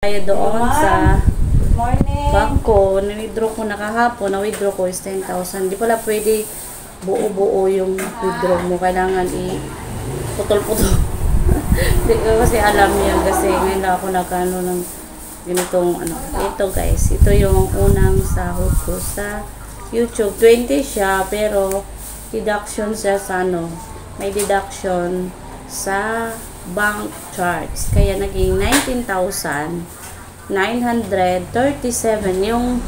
Tayo doon sa morning. bangko, na-withdraw ko na kahapon, na-withdraw ko is 10,000. Di pala pwede buo-buo yung withdraw mo. Kailangan putol-putol. Hindi ko kasi alam yun kasi ngayon lang ako nagkano ng ganitong ano. Ito guys, ito yung unang sahod ko sa YouTube. 20 siya pero deduction siya sa ano. May deduction sa bank charge. Kaya naging 19,937 yung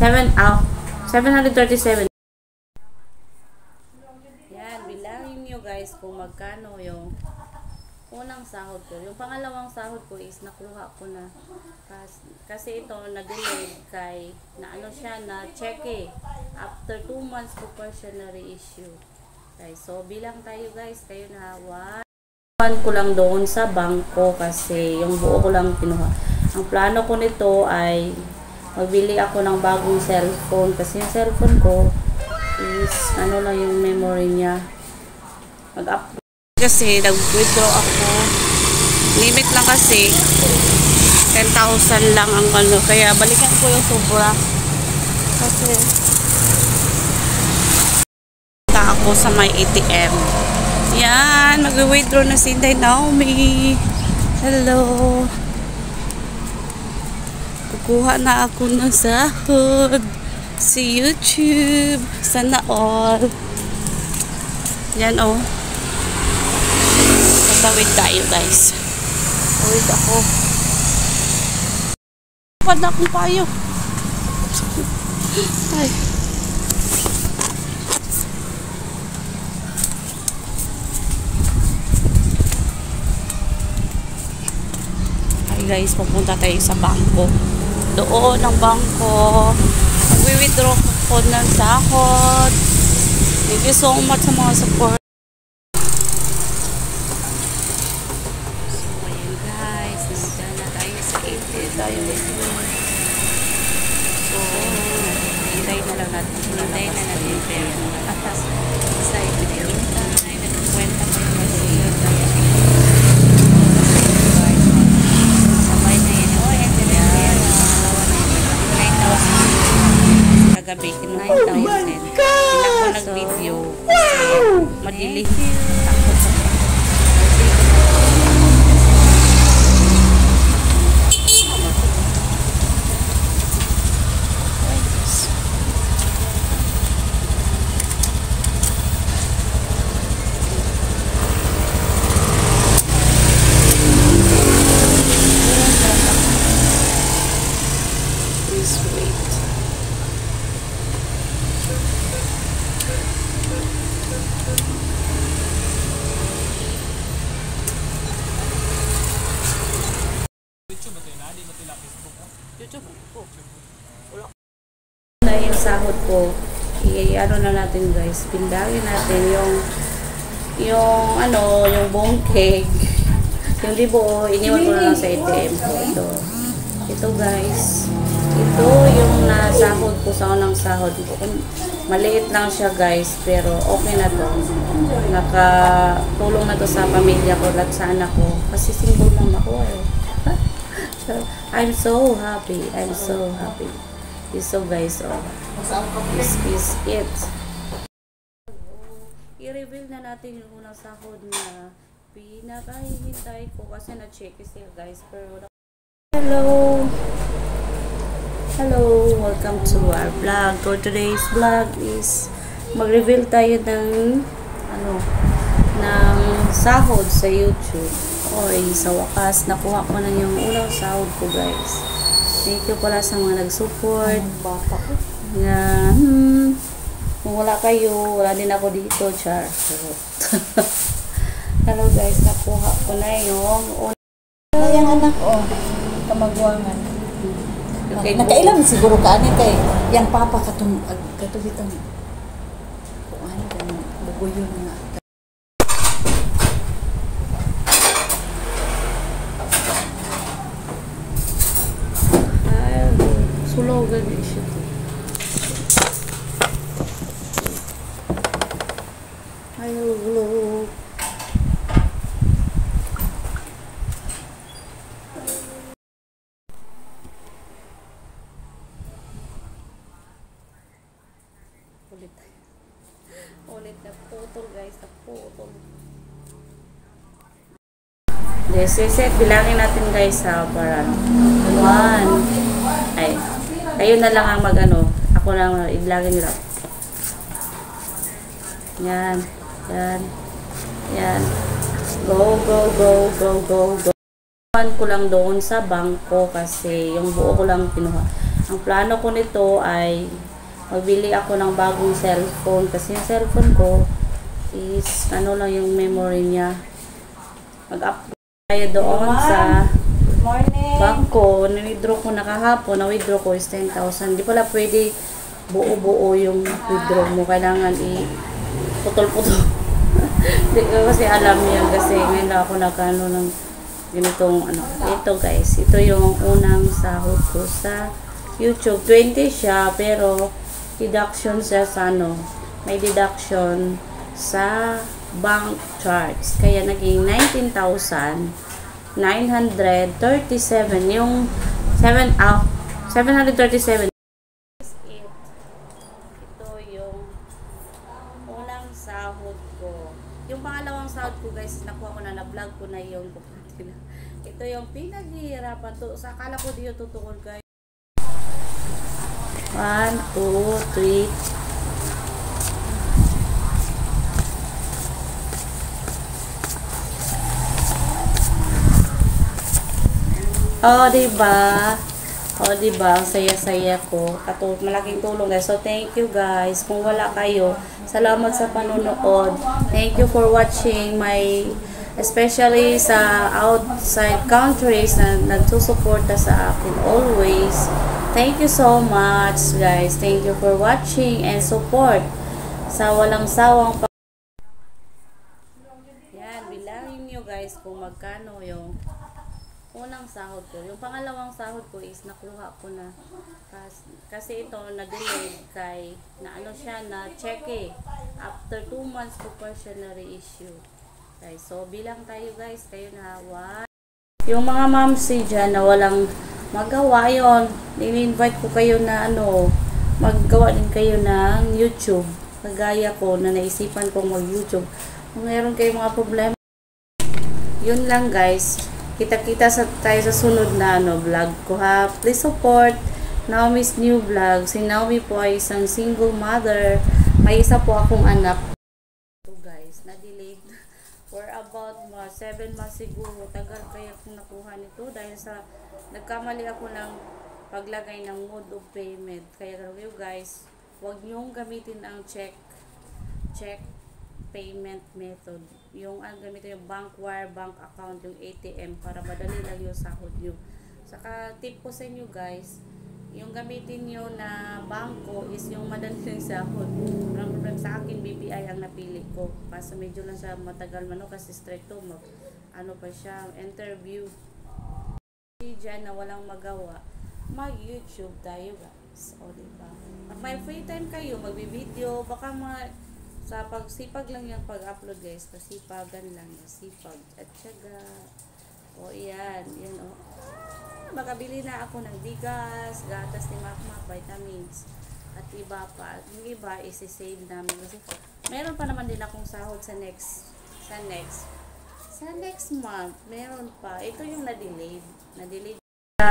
737. Yan, bilangin nyo guys kung magkano yung unang sahod ko. Yung pangalawang sahod ko is nakuha ko na. Kasi ito na-delayed kay na ano siya na check after 2 months ko pa siya na reissue. Okay, so bilang tayo guys, kayo na ko lang doon sa bangko kasi yung buo ko lang kinuha. Ang plano ko nito ay magbili ako ng bagong cellphone kasi yung cellphone ko is ano lang yung memory niya. Mag-upgrade kasi nag-withdraw ako. Limit lang kasi 10,000 lang ang ano. Kaya balikan ko yung sobra. Kasi ako sa may ATM. Yan, mag-withdraw na si Inday Naomi. Hello. Kukuha na ako ng sahod sa YouTube. Sana all. Yan oh. Tatawid tayo guys. Tawid ako. Pad akong payo. Ay. Guys, pupunta tayo sa bangko. Doon ang bangko. Mag-withdraw ko ng sahod. Thank you so much sa mga support. So, ayan guys. Nandiyan na tayo sa 80. So, hintay na lang natin. Hintay na natin. Atas. Sa hintay. Nagkwenta ko yung masira tayo. Gabi, 9,000. Hindi ako nag-video kasi madilim. Na yung sahod ko, ano na natin guys, pindagin natin yung buong cake. Yung libo, iniwan ko na lang sa ATM ko. Ito guys, ito yung nasahod ko sa unang sahod ko. Maliit lang siya guys, pero okay na to. Nakatulong na to sa pamilya ko at sa anak ko. Kasi single mom ako eh. I'm so happy. I'm so happy. So guys, this is it. I-reveal na natin yung unang sahod na pinakahihintay ko kasi na-check siya guys. Pero hello, welcome to our vlog. For today's vlog is mag-reveal tayo ng ng sahod sa YouTube. Sa wakas nakuha ko na yung unang sahod ko guys. Thank you pala sa mga nag-support. Kung wala kayo, wala din ako dito, char. Hello guys, nakuha ko na yung Yung anak ko, kamagwangan. Okay, nakailan siguro ka kay yang papa katubitang kung ano ka bubuyo nga. Sulaw gani siya. Hello. Kaputol. Set, bilangin natin guys ha, para 1. Ay, kayo na lang ang mag-ano. Ako lang, ibilangin nyo lang. Yan, yan, yan. Go, go, go, go, go, go. Ko lang doon sa bangko kasi yung buo ko lang kinuha. Ang plano ko nito ay magbili ako ng bagong cellphone kasi yung cellphone ko is ano lang yung memory niya. Mag-upgrade tayo doon sa bangko. Na-withdraw ko na kahapon. Na-withdraw ko is 10,000. Di pala pwede buo-buo yung withdraw mo. Kailangan putol-putol. Hindi ko kasi alam yun kasi ngayon ako nagkano ng ganitong ano. Ito guys, ito yung unang sahod ko sa YouTube. 20 siya pero deduction siya sa ano. May deduction sa bank charge. Kaya naging 19,937 yung 737. Ito yung unang sahod ko. Yung pangalawang sahod ko guys, nakuha ko na vlog ko na yung ito yung pinaghihirapan to. Sa akala ko di yung tutukol guys. 1, 2, 3. Oh, diba? Oh, diba? Ang saya-saya ko. Malaking tulong guys. So, thank you guys. Kung wala kayo, salamat sa panonood. Thank you for watching my, especially sa outside countries na nagsusuporta sa akin always. Thank you so much guys. Thank you for watching and support sa walang sawang yan, bilangin nyo guys kung magkano yung unang sahod ko. Yung pangalawang sahod ko is nakuha ko na kasi ito na-delayed kay na ano siya na check after 2 months ko pa siya na reissue guys. So bilang tayo guys, kayo na yung mga mamsi dyan na walang magawa yon, ini-invite ko kayo na ano maggawa din kayo ng YouTube kagaya ko na naisipan kong mag YouTube. Kung meron kayong mga problema, yun lang guys. Kita-kita tayo sa sunod na vlog ko ha. Please support Naomi's new vlog. Si Naomi po ay isang single mother. May isa po akong anak. So guys, na-delayed for about 7 months siguro. Tagal kaya kung nakuha nito dahil sa nagkamali ako ng paglagay ng mode of payment. Kaya you guys, huwag niyong gamitin ang check payment method. Yung gamitin yung bank wire, bank account, yung ATM para madali lang yung sahod nyo. Saka tip ko sa inyo guys, yung gamitin nyo na bangko is yung madali lang sahod. Walang problem sa akin, BPI ang napili ko. Kasi medyo lang siya matagal kasi straight to ano pa siya, interview. Diyan na walang magawa, mag-YouTube tayo guys. O diba? Pag may free time kayo, magbi-video, baka sa pagsipag lang yung pag-upload guys. Pasipagan lang. Sipag at syaga. O yan. Yan o. Makabili na ako ng bigas, gatas ni Makmak, vitamins. At iba pa. Yung iba isi-save namin. Kasi meron pa naman din akong sahod sa next month. Meron pa. Ito yung na-delayed.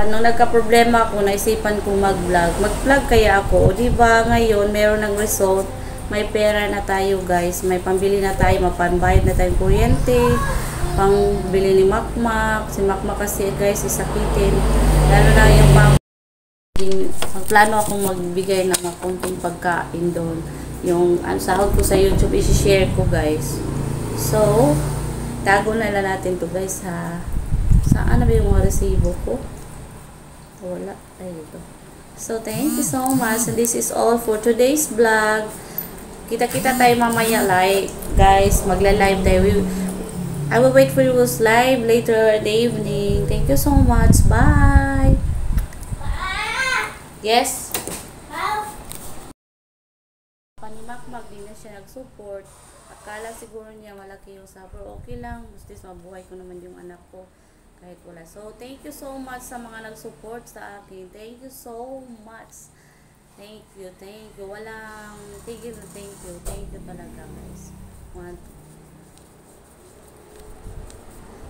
Nung nagka-problema ako, naisipan ko mag-vlog. Mag-vlog kaya ako. O diba ngayon, meron ng result. May pera na tayo guys, may pambili na tayo, mapambayad na tayong kuryente, pangbili ni Makmak. Si Makmak kasi guys, isakitin. Lalo na yung plano akong magbigay ng mga konting pagkain doon. Yung sahod ko sa YouTube, isi-share ko guys. So, tago na lang natin to guys ha. Saan na ba yung mga resibo ko? Wala. Ay, ito. So, thank you so much. And this is all for today's vlog. Kita-kita tayo mamaya guys, magla-live tayo. I will wait for you guys live later in the evening. Thank you so much. Bye. Yes. Panimakmak din na siya nag-support. Akala siguro niya malaki yung suffer. Okay lang. Gusto mabuhay ko naman yung anak ko kahit wala. So, thank you so much sa mga nag-support sa akin. Thank you so much. Thank you. Walang tigil na thank you. Thank you talaga guys.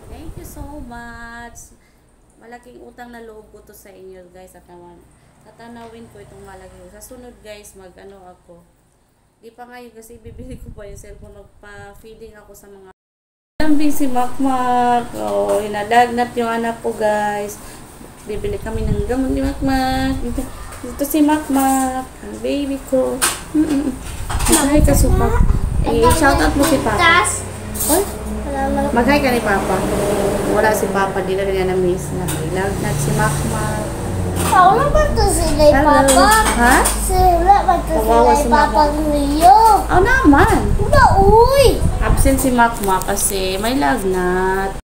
Thank you so much. Malaking utang na loob ko to sa inyo guys at naman tatanawin ko itong malaki. Sa sunod guys mag-ano ako. Di pa ngayon kasi bibili ko pa yung cellphone. Magpa-feeding ako sa mga lambing si Makmak. Oh, inadagnat yung anak ko guys. Bibili kami ng gamot ni Makmak. Ito si Makmak. Ang baby ko. Maghay ka supak. Shout out mo si Papa. Oy? Maghay ka ni Papa. Wala si Papa. Di na rin na miss na. Ilagnat si Makmak. Wala ba ito sila yung Papa? Ha? Sila ba ito Kawawa sila si yung Papa Mama. Leo? Oh naman. Ba, uy! Absent si Makmak kasi may lagnat.